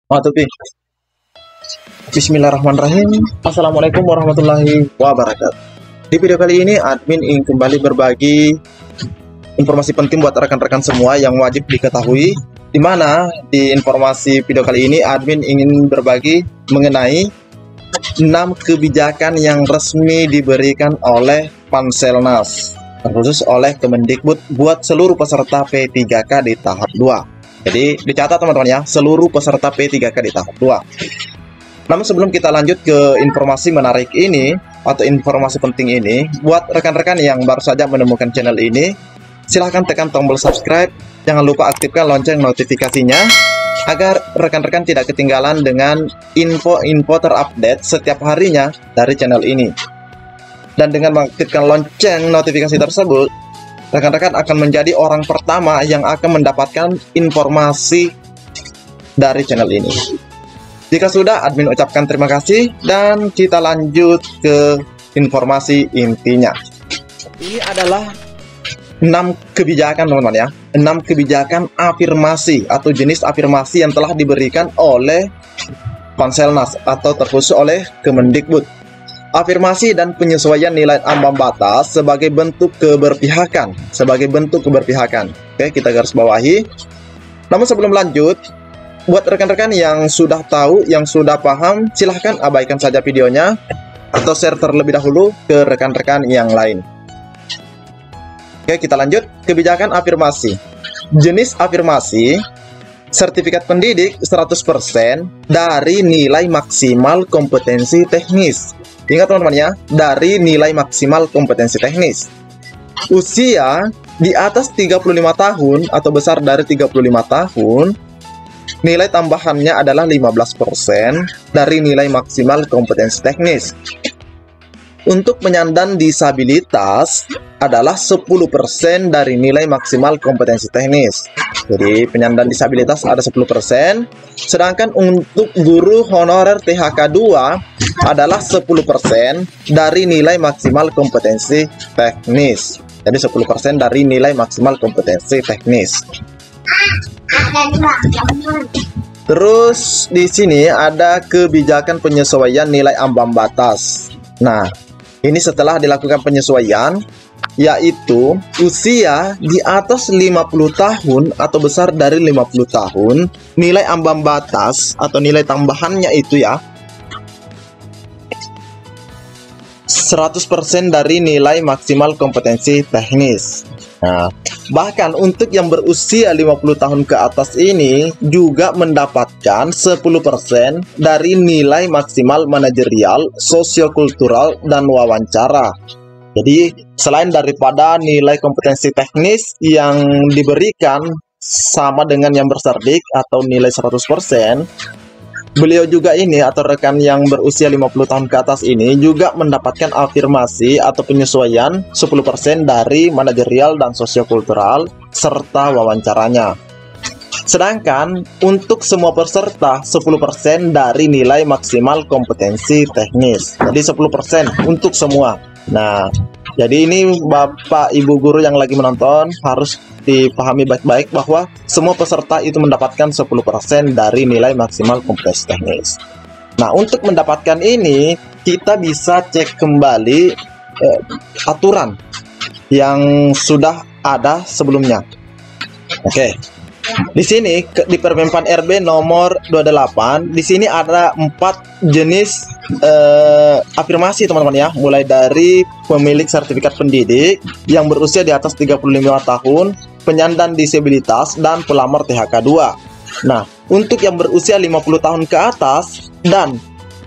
Matupi. Bismillahirrahmanirrahim. Assalamualaikum warahmatullahi wabarakatuh. Di video kali ini admin ingin kembali berbagi informasi penting buat rekan-rekan semua yang wajib diketahui. Di mana di informasi video kali ini admin ingin berbagi mengenai 6 kebijakan yang resmi diberikan oleh Panselnas, terkhusus oleh Kemendikbud buat seluruh peserta P3K di tahap 2. Jadi dicatat teman-teman ya, seluruh peserta P3K di tahap 2. Namun sebelum kita lanjut ke informasi menarik ini atau informasi penting ini, buat rekan-rekan yang baru saja menemukan channel ini, silahkan tekan tombol subscribe, jangan lupa aktifkan lonceng notifikasinya agar rekan-rekan tidak ketinggalan dengan info-info terupdate setiap harinya dari channel ini. Dan dengan mengaktifkan lonceng notifikasi tersebut, rekan-rekan akan menjadi orang pertama yang akan mendapatkan informasi dari channel ini. Jika sudah, admin ucapkan terima kasih dan kita lanjut ke informasi intinya. Ini adalah 6 kebijakan teman-teman ya, 6 kebijakan afirmasi atau jenis afirmasi yang telah diberikan oleh Panselnas atau terkhusus oleh Kemendikbud. Afirmasi dan penyesuaian nilai ambang batas sebagai bentuk keberpihakan. Oke, kita garis bawahi. Namun sebelum lanjut, buat rekan-rekan yang sudah tahu, yang sudah paham, silahkan abaikan saja videonya atau share terlebih dahulu ke rekan-rekan yang lain. Oke, kita lanjut. Kebijakan afirmasi. Jenis afirmasi, sertifikat pendidik 100% dari nilai maksimal kompetensi teknis. Ingat teman-teman ya, dari nilai maksimal kompetensi teknis. Usia di atas 35 tahun atau besar dari 35 tahun, nilai tambahannya adalah 15% dari nilai maksimal kompetensi teknis. Untuk penyandang disabilitas adalah 10% dari nilai maksimal kompetensi teknis. Jadi penyandang disabilitas ada 10%, sedangkan untuk guru honorer THK 2 adalah 10% dari nilai maksimal kompetensi teknis. Jadi 10% dari nilai maksimal kompetensi teknis. Terus di sini ada kebijakan penyesuaian nilai ambang batas. Nah, ini setelah dilakukan penyesuaian, yaitu usia di atas 50 tahun atau besar dari 50 tahun, nilai ambang batas atau nilai tambahannya itu ya 100% dari nilai maksimal kompetensi teknis. Nah, bahkan untuk yang berusia 50 tahun ke atas ini juga mendapatkan 10% dari nilai maksimal manajerial, sosiokultural, dan wawancara. Jadi, selain daripada nilai kompetensi teknis yang diberikan sama dengan yang berserdik atau nilai 100%, beliau juga ini atau rekan yang berusia 50 tahun ke atas ini juga mendapatkan afirmasi atau penyesuaian 10% dari manajerial dan sosiokultural serta wawancaranya. Sedangkan untuk semua peserta 10% dari nilai maksimal kompetensi teknis. Jadi 10% untuk semua. Nah, jadi ini Bapak Ibu guru yang lagi menonton harus dipahami baik-baik bahwa semua peserta itu mendapatkan 10% dari nilai maksimal kompetensi teknis. Nah, untuk mendapatkan ini kita bisa cek kembali aturan yang sudah ada sebelumnya. Oke. Di sini di Permenpan RB nomor 28, di sini ada 4 jenis afirmasi teman-teman ya, mulai dari pemilik sertifikat pendidik yang berusia di atas 35 tahun, penyandang disabilitas, dan pelamar THK 2. Nah, untuk yang berusia 50 tahun ke atas dan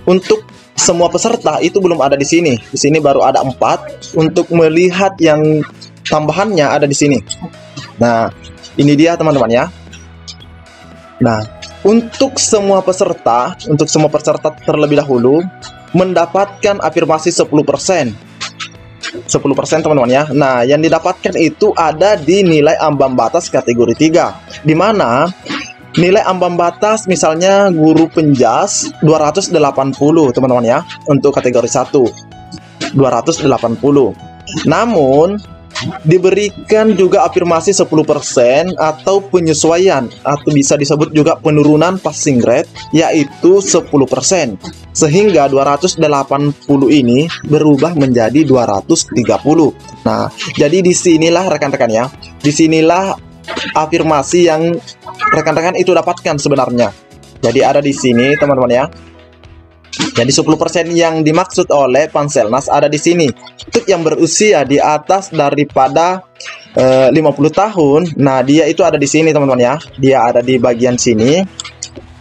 untuk semua peserta itu belum ada di sini. Di sini baru ada 4. Untuk melihat yang tambahannya ada di sini. Nah, ini dia teman-teman ya. Nah, untuk semua peserta terlebih dahulu mendapatkan afirmasi 10%. 10% teman-teman ya. Nah, yang didapatkan itu ada di nilai ambang batas kategori 3. Di mana nilai ambang batas misalnya guru penjas 280 teman-teman ya. Untuk kategori 1 280. Namun diberikan juga afirmasi 10% atau penyesuaian atau bisa disebut juga penurunan passing rate yaitu 10%, sehingga 280 ini berubah menjadi 230. Nah, jadi disinilah rekan-rekan ya, disinilah afirmasi yang rekan-rekan itu dapatkan sebenarnya. Jadi ada di sini teman-teman ya. Jadi 10% yang dimaksud oleh Panselnas ada di sini. Untuk yang berusia di atas daripada 50 tahun, nah dia itu ada di sini teman-teman ya. Dia ada di bagian sini,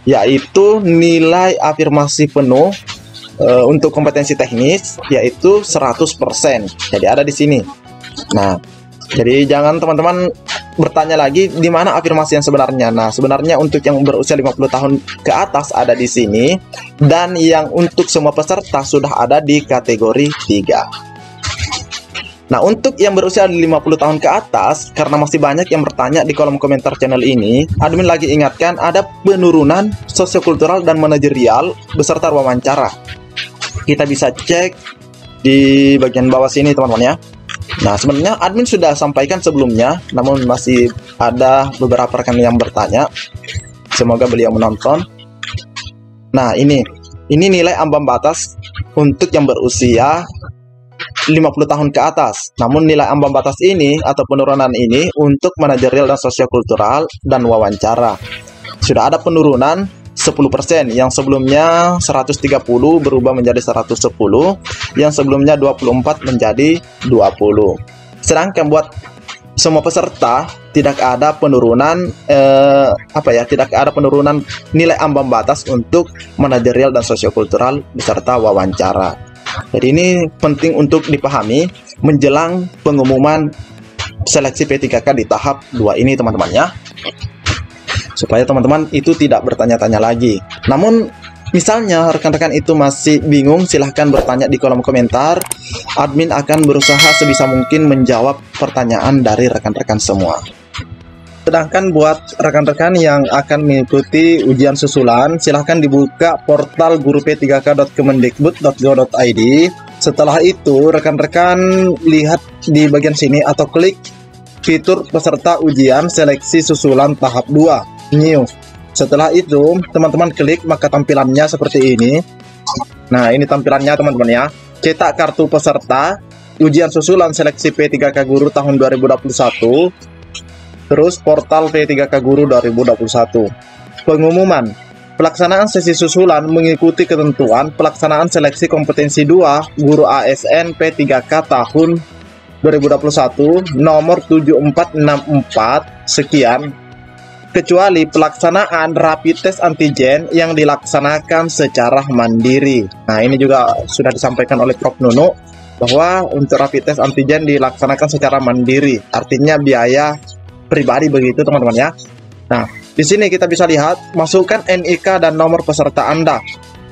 yaitu nilai afirmasi penuh untuk kompetensi teknis yaitu 100%. Jadi ada di sini. Nah, jadi jangan teman-teman bertanya lagi di mana afirmasi yang sebenarnya. Nah, sebenarnya untuk yang berusia 50 tahun ke atas ada di sini, dan yang untuk semua peserta sudah ada di kategori 3. Nah, untuk yang berusia 50 tahun ke atas, karena masih banyak yang bertanya di kolom komentar channel ini, admin lagi ingatkan ada penurunan sosiokultural dan manajerial beserta wawancara. Kita bisa cek di bagian bawah sini teman-teman ya. Nah, sebenarnya admin sudah sampaikan sebelumnya, namun masih ada beberapa rekan yang bertanya. Semoga beliau menonton. Nah, ini nilai ambang batas untuk yang berusia 50 tahun ke atas. Namun nilai ambang batas ini atau penurunan ini untuk manajerial dan sosiokultural dan wawancara. Sudah ada penurunan 10%, yang sebelumnya 130 berubah menjadi 110, yang sebelumnya 24 menjadi 20. Sedangkan buat semua peserta tidak ada penurunan tidak ada penurunan nilai ambang batas untuk manajerial dan sosiokultural beserta wawancara. Jadi ini penting untuk dipahami menjelang pengumuman seleksi P3K di tahap 2 ini teman-teman ya, supaya teman-teman itu tidak bertanya-tanya lagi. Namun misalnya rekan-rekan itu masih bingung, silahkan bertanya di kolom komentar. Admin akan berusaha sebisa mungkin menjawab pertanyaan dari rekan-rekan semua. Sedangkan buat rekan-rekan yang akan mengikuti ujian susulan, silahkan dibuka portal gurup3k.kemendikbud.go.id. Setelah itu rekan-rekan lihat di bagian sini atau klik fitur peserta ujian seleksi susulan tahap 2 new. Setelah itu teman-teman klik, maka tampilannya seperti ini. Nah, ini tampilannya teman-teman ya. Cetak kartu peserta ujian susulan seleksi P3K Guru tahun 2021. Terus portal P3K Guru 2021. Pengumuman pelaksanaan sesi susulan mengikuti ketentuan pelaksanaan seleksi kompetensi 2 guru ASN P3K tahun 2021 nomor 7464 sekian, kecuali pelaksanaan rapid test antigen yang dilaksanakan secara mandiri. Nah, ini juga sudah disampaikan oleh Prof. Nunu bahwa untuk rapid test antigen dilaksanakan secara mandiri, artinya biaya pribadi begitu teman-teman ya. Nah, di sini kita bisa lihat masukkan NIK dan nomor peserta Anda.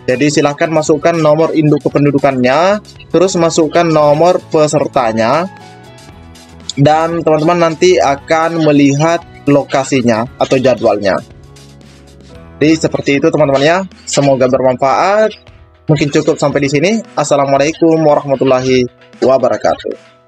Jadi silahkan masukkan nomor induk kependudukannya, terus masukkan nomor pesertanya, dan teman-teman nanti akan melihat lokasinya atau jadwalnya. Jadi seperti itu teman-teman ya. Semoga bermanfaat. Mungkin cukup sampai di sini. Assalamualaikum warahmatullahi wabarakatuh.